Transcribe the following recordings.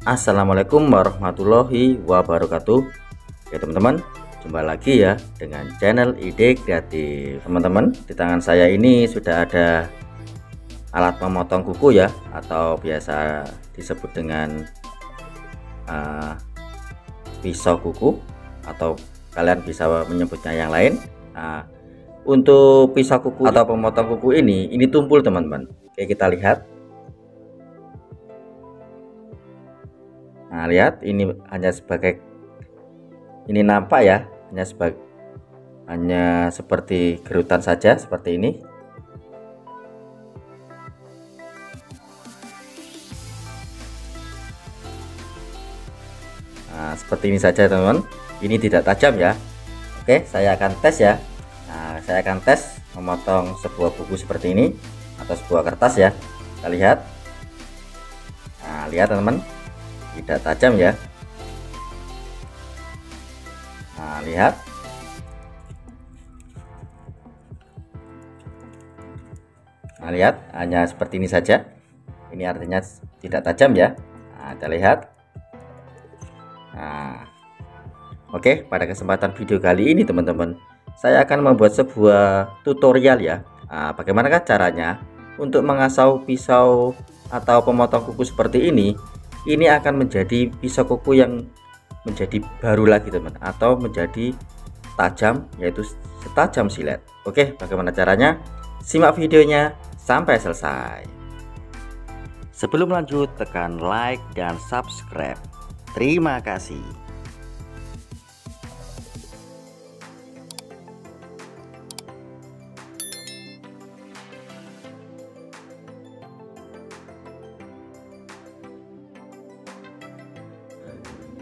Assalamualaikum warahmatullahi wabarakatuh. Oke teman-teman, jumpa lagi ya dengan channel Ide Kreatif. Teman-teman, di tangan saya ini sudah ada alat memotong kuku ya, atau biasa disebut dengan pisau kuku, atau kalian bisa menyebutnya yang lain. Untuk pisau kuku atau pemotong kuku ini tumpul teman-teman. Oke, kita lihat. Nah, lihat, ini hanya sebagai, ini nampak ya, hanya seperti gerutan saja seperti ini. Nah, seperti ini saja teman-teman. Ini tidak tajam ya. Oke, saya akan tes ya. Nah, saya akan tes memotong sebuah buku seperti ini atau sebuah kertas ya. Kita lihat. Nah, lihat teman-teman, tidak tajam ya. Nah, lihat. Nah, lihat, hanya seperti ini saja. Ini artinya tidak tajam ya. Nah, kita lihat. Nah, oke, pada kesempatan video kali ini teman-teman, saya akan membuat sebuah tutorial ya. Nah, bagaimanakah caranya untuk mengasau pisau atau pemotong kuku seperti ini. Ini akan menjadi pisau kuku yang menjadi baru lagi teman, atau menjadi tajam, yaitu setajam silet. Oke, bagaimana caranya? Simak videonya sampai selesai. Sebelum lanjut, tekan like dan subscribe. Terima kasih.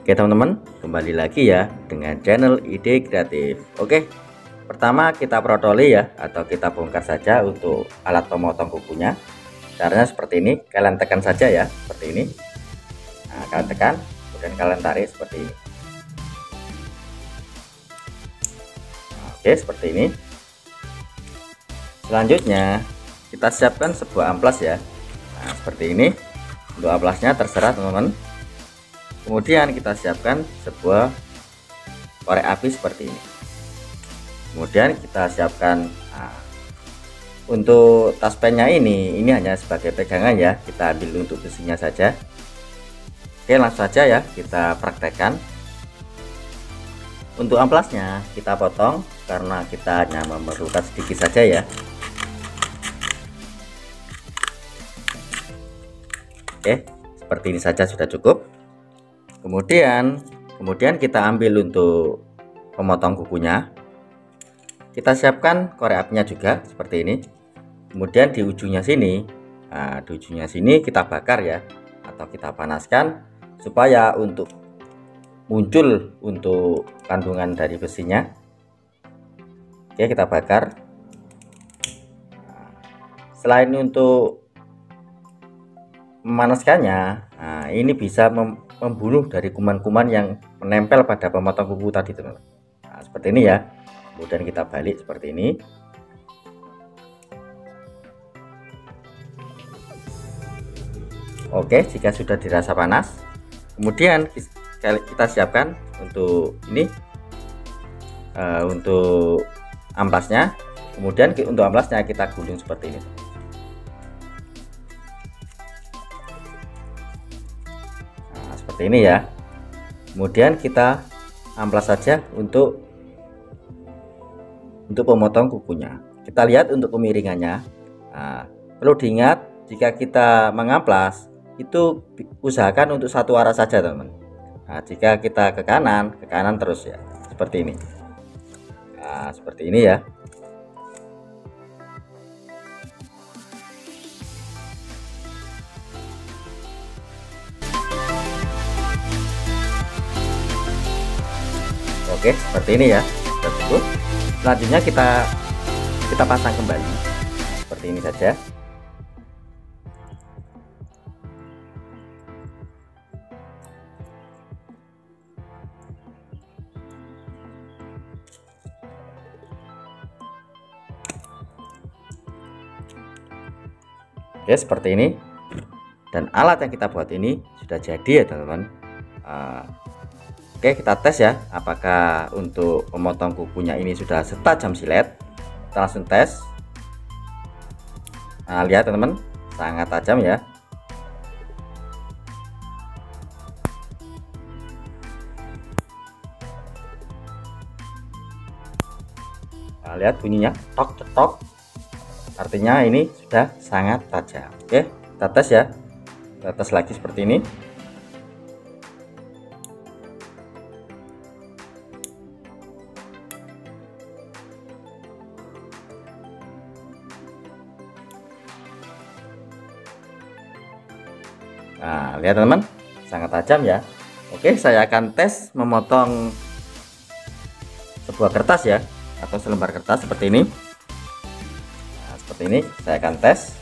Oke teman-teman, kembali lagi ya dengan channel Ide Kreatif. Oke, pertama kita protoli ya, atau kita bongkar saja untuk alat pemotong kukunya. Caranya seperti ini, kalian tekan saja ya, seperti ini. Nah, kalian tekan, kemudian kalian tarik seperti ini. Nah, oke, seperti ini. Selanjutnya kita siapkan sebuah amplas ya. Nah, seperti ini. Untuk amplasnya terserah teman-teman. Kemudian kita siapkan sebuah korek api seperti ini. Kemudian kita siapkan untuk tas pennya ini hanya sebagai pegangan ya. Kita ambil untuk besinya saja. Oke, langsung saja ya kita praktekkan. Untuk amplasnya kita potong karena kita hanya memerlukan sedikit saja ya. Oke, seperti ini saja sudah cukup. Kemudian kita ambil untuk pemotong kukunya. Kita siapkan korek apinya juga seperti ini. Kemudian di ujungnya sini, kita bakar ya, atau kita panaskan supaya untuk muncul untuk kandungan dari besinya. Oke, kita bakar. Selain untuk memanaskannya, ini bisa membunuh dari kuman-kuman yang menempel pada pemotong kuku tadi teman-teman. Nah, seperti ini ya. Kemudian kita balik seperti ini. Oke, jika sudah dirasa panas, kemudian kita siapkan untuk ini, untuk amplasnya. Kemudian untuk amplasnya kita gulung seperti ini. Seperti ini ya. Kemudian kita amplas saja untuk pemotong kukunya. Kita lihat untuk kemiringannya. Nah, perlu diingat jika kita mengamplas itu usahakan untuk satu arah saja teman. Nah, jika kita ke kanan terus ya, seperti ini. Nah, seperti ini ya. Oke, seperti ini ya, sudah cukup. Selanjutnya kita pasang kembali seperti ini saja. Oke, seperti ini. Dan alat yang kita buat ini sudah jadi ya teman-teman. Oke, kita tes ya apakah untuk memotong kukunya ini sudah setajam silet. Kita langsung tes. Nah, lihat teman-teman, sangat tajam ya. Nah, lihat bunyinya tok cetok, artinya ini sudah sangat tajam. Oke, kita tes ya, kita tes lagi seperti ini. Nah, lihat teman-teman, sangat tajam ya. Oke, saya akan tes memotong sebuah kertas ya, atau selembar kertas seperti ini. Nah, seperti ini saya akan tes.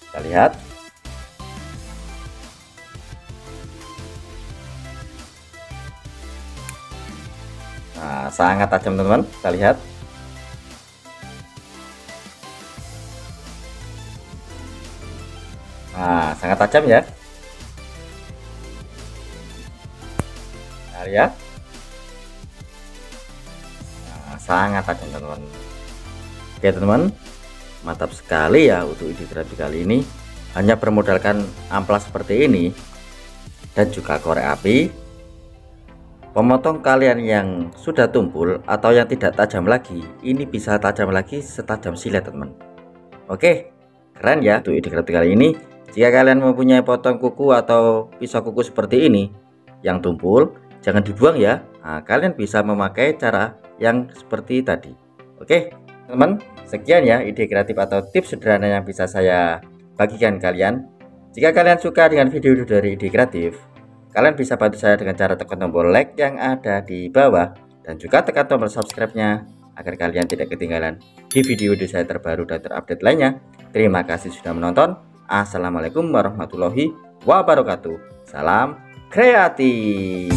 Kita lihat. Nah, sangat tajam teman-teman, kita lihat. Nah, sangat tajam ya. Nah, lihat. Nah, sangat tajam teman-teman. Oke teman-teman, mantap sekali ya untuk ide kreatif kali ini. Hanya bermodalkan amplas seperti ini dan juga korek api, pemotong kalian yang sudah tumpul atau yang tidak tajam lagi, ini bisa tajam lagi setajam silet teman-teman. Oke, keren ya untuk ide kreatif kali ini. Jika kalian mempunyai potong kuku atau pisau kuku seperti ini yang tumpul, jangan dibuang ya. Nah, kalian bisa memakai cara yang seperti tadi. Oke teman, sekian ya ide kreatif atau tips sederhana yang bisa saya bagikan kalian. Jika kalian suka dengan video dari ide kreatif, kalian bisa bantu saya dengan cara tekan tombol like yang ada di bawah dan juga tekan tombol subscribe-nya agar kalian tidak ketinggalan di video saya terbaru dan terupdate lainnya. Terima kasih sudah menonton. Assalamualaikum warahmatullahi wabarakatuh. Salam kreatif.